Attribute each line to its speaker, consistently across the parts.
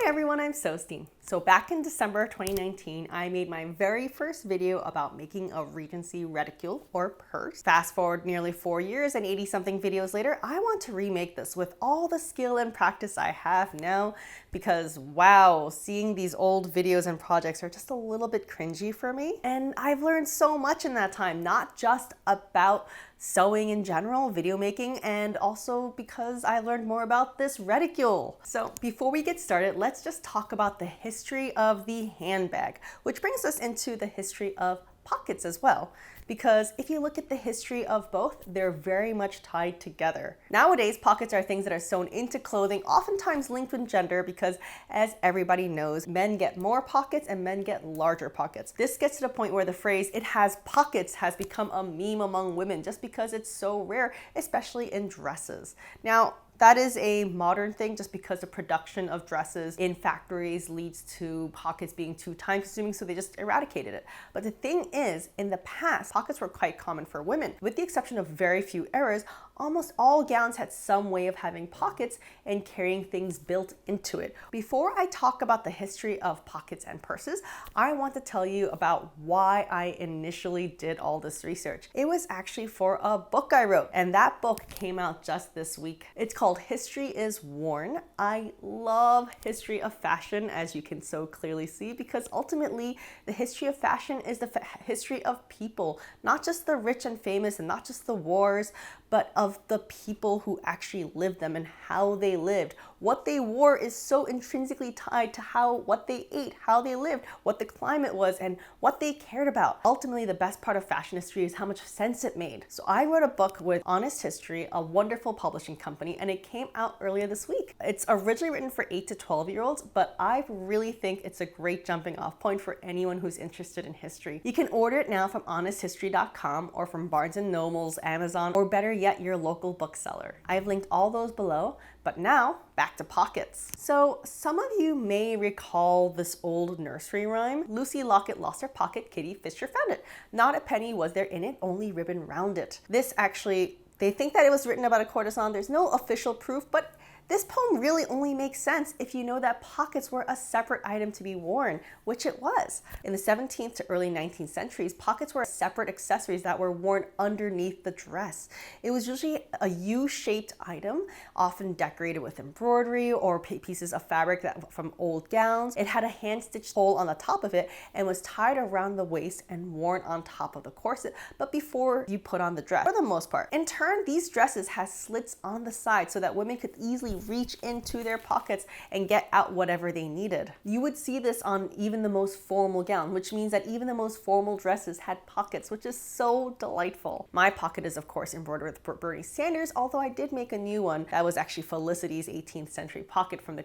Speaker 1: Hi everyone, I'm Sosti. So back in December 2019, I made my very first video about making a Regency reticule or purse. Fast forward nearly 4 years and 80 something videos later, I want to remake this with all the skill and practice I have now because wow, seeing these old videos and projects are just a little bit cringy for me. And I've learned so much in that time, not just about sewing in general, video making, and also because I learned more about this reticule. So before we get started, let's just talk about the history of the handbag, which brings us into the history of pockets as well. Because if you look at the history of both, they're very much tied together. Nowadays, pockets are things that are sewn into clothing, oftentimes linked with gender because, as everybody knows, men get more pockets and men get larger pockets. This gets to the point where the phrase, "it has pockets," has become a meme among women just because it's so rare, especially in dresses. Now, that is a modern thing just because the production of dresses in factories leads to pockets being too time consuming, so they just eradicated it. But the thing is, in the past, pockets were quite common for women. With the exception of very few eras, almost all gowns had some way of having pockets and carrying things built into it. Before I talk about the history of pockets and purses, I want to tell you about why I initially did all this research. It was actually for a book I wrote, and that book came out just this week. It's called History is Worn. I love history of fashion, as you can so clearly see, because ultimately the history of fashion is the history of people, not just the rich and famous and not just the wars, but of the people who actually lived them and how they lived. What they wore is so intrinsically tied to what they ate, how they lived, what the climate was, and what they cared about. Ultimately, the best part of fashion history is how much sense it made. So I wrote a book with Honest History, a wonderful publishing company, and it came out earlier this week. It's originally written for 8 to 12-year-olds, but I really think it's a great jumping off point for anyone who's interested in history. You can order it now from honesthistory.com or from Barnes & Noble's, Amazon, or better yet, your local bookseller. I've linked all those below, but now back to pockets. So some of you may recall this old nursery rhyme, "Lucy Locket lost her pocket, Kitty Fisher found it. Not a penny was there in it, only ribbon round it." This actually, they think that it was written about a courtesan. There's no official proof, but this poem really only makes sense if you know that pockets were a separate item to be worn, which it was. In the 17th to early 19th centuries, pockets were separate accessories that were worn underneath the dress. It was usually a U-shaped item, often decorated with embroidery or pieces of fabric from old gowns. It had a hand-stitched hole on the top of it and was tied around the waist and worn on top of the corset, but before you put on the dress, for the most part. In turn, these dresses had slits on the side so that women could easily reach into their pockets and get out whatever they needed. You would see this on even the most formal gown, which means that even the most formal dresses had pockets, which is so delightful. My pocket is of course embroidered with Bernie Sanders, although I did make a new one that was actually Felicity's 18th century pocket from the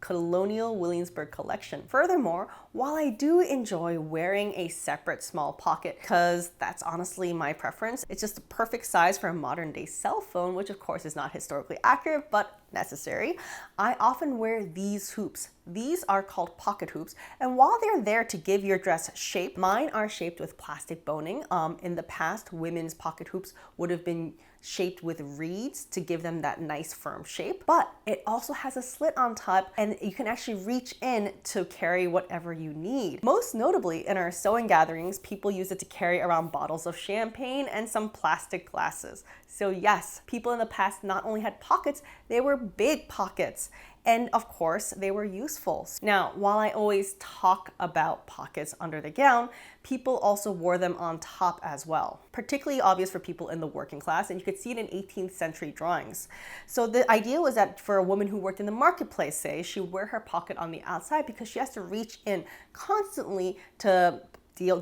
Speaker 1: Colonial Williamsburg collection. Furthermore, while I do enjoy wearing a separate small pocket, because that's honestly my preference, it's just the perfect size for a modern day cell phone, which of course is not historically accurate, but necessary. I often wear these hoops. These are called pocket hoops, and while they're there to give your dress shape, mine are shaped with plastic boning. In the past, women's pocket hoops would have been shaped with reeds to give them that nice firm shape, but it also has a slit on top and you can actually reach in to carry whatever you need. Most notably in our sewing gatherings, people use it to carry around bottles of champagne and some plastic glasses. So yes, people in the past not only had pockets, they were big pockets. And of course, they were useful. Now, while I always talk about pockets under the gown, people also wore them on top as well. Particularly obvious for people in the working class, and you could see it in 18th century drawings. So the idea was that for a woman who worked in the marketplace, say, she would wear her pocket on the outside because she has to reach in constantly to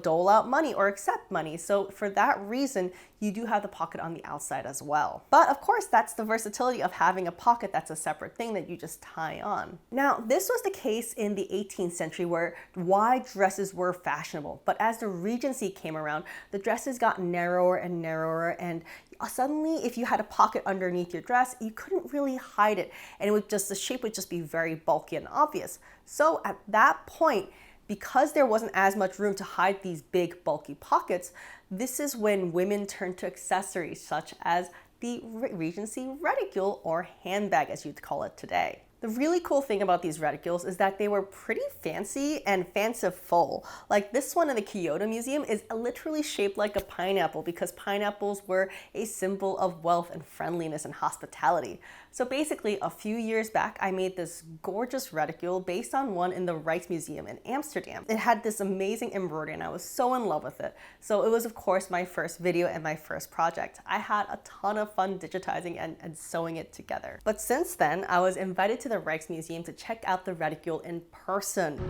Speaker 1: dole out money or accept money. So for that reason, you do have the pocket on the outside as well. But of course, that's the versatility of having a pocket that's a separate thing that you just tie on. Now, this was the case in the 18th century where wide dresses were fashionable. But as the Regency came around, the dresses got narrower and narrower, and suddenly if you had a pocket underneath your dress, you couldn't really hide it. And the shape would just be very bulky and obvious. So at that point, because there wasn't as much room to hide these big bulky pockets, this is when women turned to accessories such as the Regency reticule, or handbag as you'd call it today. The really cool thing about these reticules is that they were pretty fancy and fanciful. Like this one in the Kyoto Museum is literally shaped like a pineapple because pineapples were a symbol of wealth and friendliness and hospitality. So basically, a few years back, I made this gorgeous reticule based on one in the Rijksmuseum in Amsterdam. It had this amazing embroidery and I was so in love with it. So it was, of course, my first video and my first project. I had a ton of fun digitizing and sewing it together. But since then, I was invited to the Rijksmuseum to check out the reticule in person.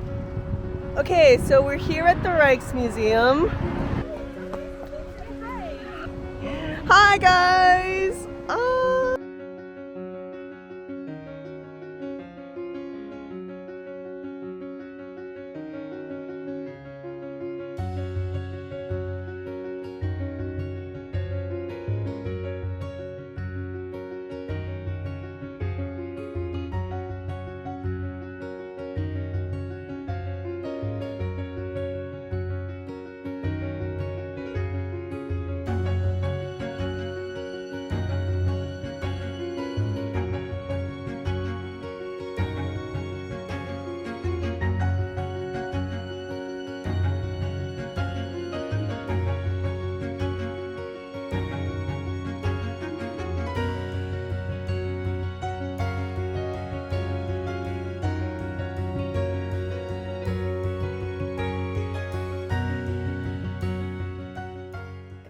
Speaker 1: Okay, so we're here at the Rijksmuseum. Hi guys!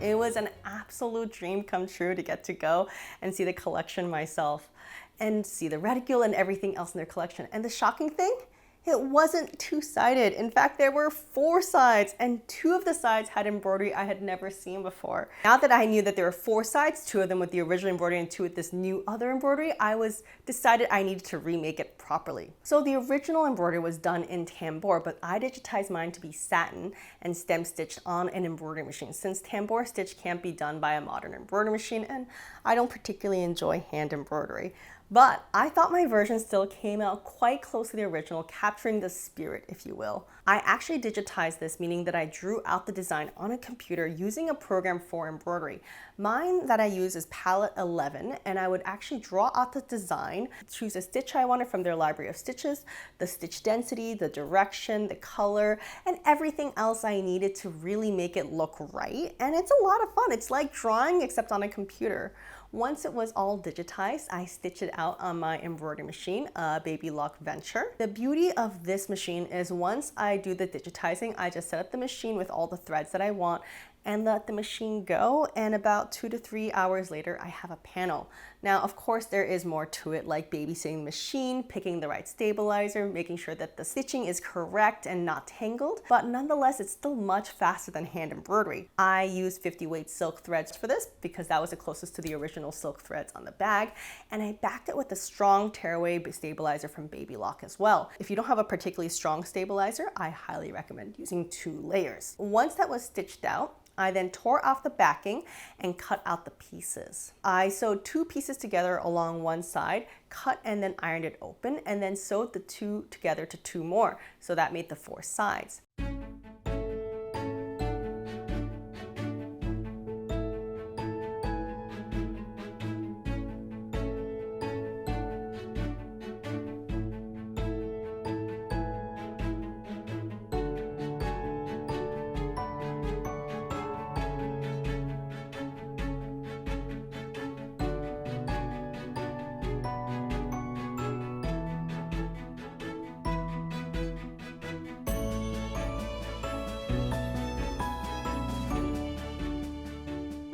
Speaker 1: It was an absolute dream come true to get to go and see the collection myself and see the reticule and everything else in their collection. And the shocking thing, it wasn't two-sided. In fact, there were 4 sides and 2 of the sides had embroidery I had never seen before. Now that I knew that there were 4 sides, 2 of them with the original embroidery and 2 with this new other embroidery, I decided I needed to remake it properly. So the original embroidery was done in tambour, but I digitized mine to be satin and stem stitched on an embroidery machine since tambour stitch can't be done by a modern embroidery machine and I don't particularly enjoy hand embroidery. But I thought my version still came out quite close to the original, capturing the spirit, if you will. I actually digitized this, meaning that I drew out the design on a computer using a program for embroidery. Mine that I use is Palette 11, and I would actually draw out the design, choose a stitch I wanted from their library of stitches, the stitch density, the direction, the color, and everything else I needed to really make it look right. And it's a lot of fun. It's like drawing except on a computer. Once it was all digitized, I stitched it out on my embroidery machine, Baby Lock Venture. The beauty of this machine is once I do the digitizing, I just set up the machine with all the threads that I want and let the machine go, and about 2 to 3 hours later, I have a panel. Now, of course, there is more to it, like babysitting the machine, picking the right stabilizer, making sure that the stitching is correct and not tangled, but nonetheless, it's still much faster than hand embroidery. I use 50 weight silk threads for this because that was the closest to the original silk threads on the bag, and I backed it with a strong tearaway stabilizer from Baby Lock as well. If you don't have a particularly strong stabilizer, I highly recommend using 2 layers. Once that was stitched out, I then tore off the backing and cut out the pieces. I sewed 2 pieces together along one side, cut and then ironed it open, and then sewed the 2 together to 2 more. So that made the 4 sides.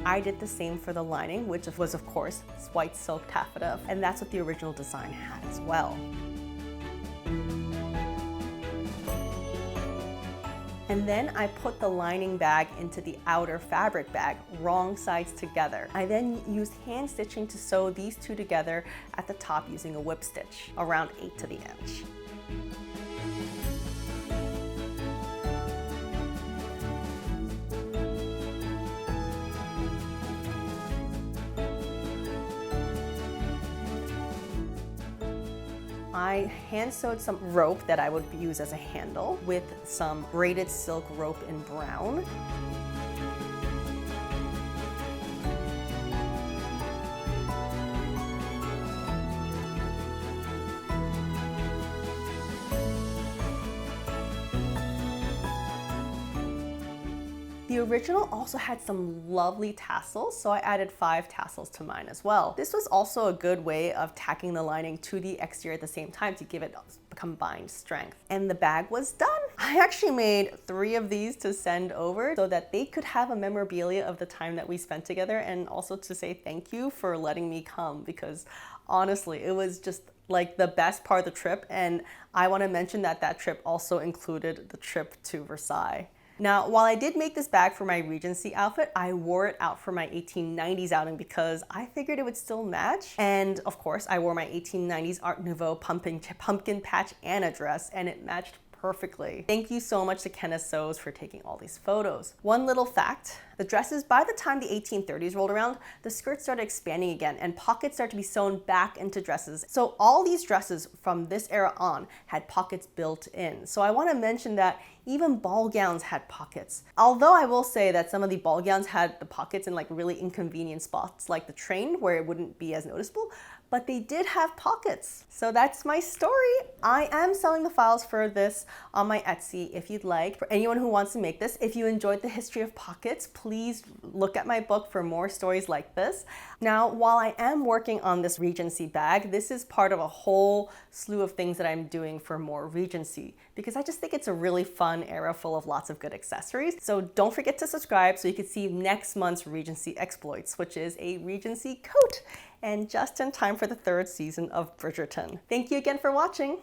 Speaker 1: I did the same for the lining, which was of course white silk taffeta, and that's what the original design had as well. And then I put the lining bag into the outer fabric bag, wrong sides together. I then used hand stitching to sew these 2 together at the top using a whip stitch, around 8 to the inch. I hand sewed some rope that I would use as a handle with some braided silk rope in brown. The original also had some lovely tassels, so I added 5 tassels to mine as well. This was also a good way of tacking the lining to the exterior at the same time to give it combined strength. And the bag was done. I actually made 3 of these to send over so that they could have a memorabilia of the time that we spent together, and also to say thank you for letting me come, because honestly, it was just like the best part of the trip. And I want to mention that that trip also included the trip to Versailles. Now, while I did make this bag for my Regency outfit, I wore it out for my 1890s outing because I figured it would still match. And of course, I wore my 1890s Art Nouveau pumpkin patch and a dress, and it matched perfectly. Thank you so much to Kenneth Sews for taking all these photos. One little fact, the dresses, by the time the 1830s rolled around, the skirts started expanding again and pockets started to be sewn back into dresses. So all these dresses from this era on had pockets built in. So I want to mention that even ball gowns had pockets. Although I will say that some of the ball gowns had the pockets in like really inconvenient spots, like the train where it wouldn't be as noticeable, but they did have pockets. So that's my story. I am selling the files for this on my Etsy if you'd like. For anyone who wants to make this, if you enjoyed the history of pockets, please look at my book for more stories like this. Now, while I am working on this Regency bag, this is part of a whole slew of things that I'm doing for more Regency, because I just think it's a really fun era full of lots of good accessories. So don't forget to subscribe so you can see next month's Regency exploits, which is a Regency coat, and just in time for the 3rd season of Bridgerton. Thank you again for watching.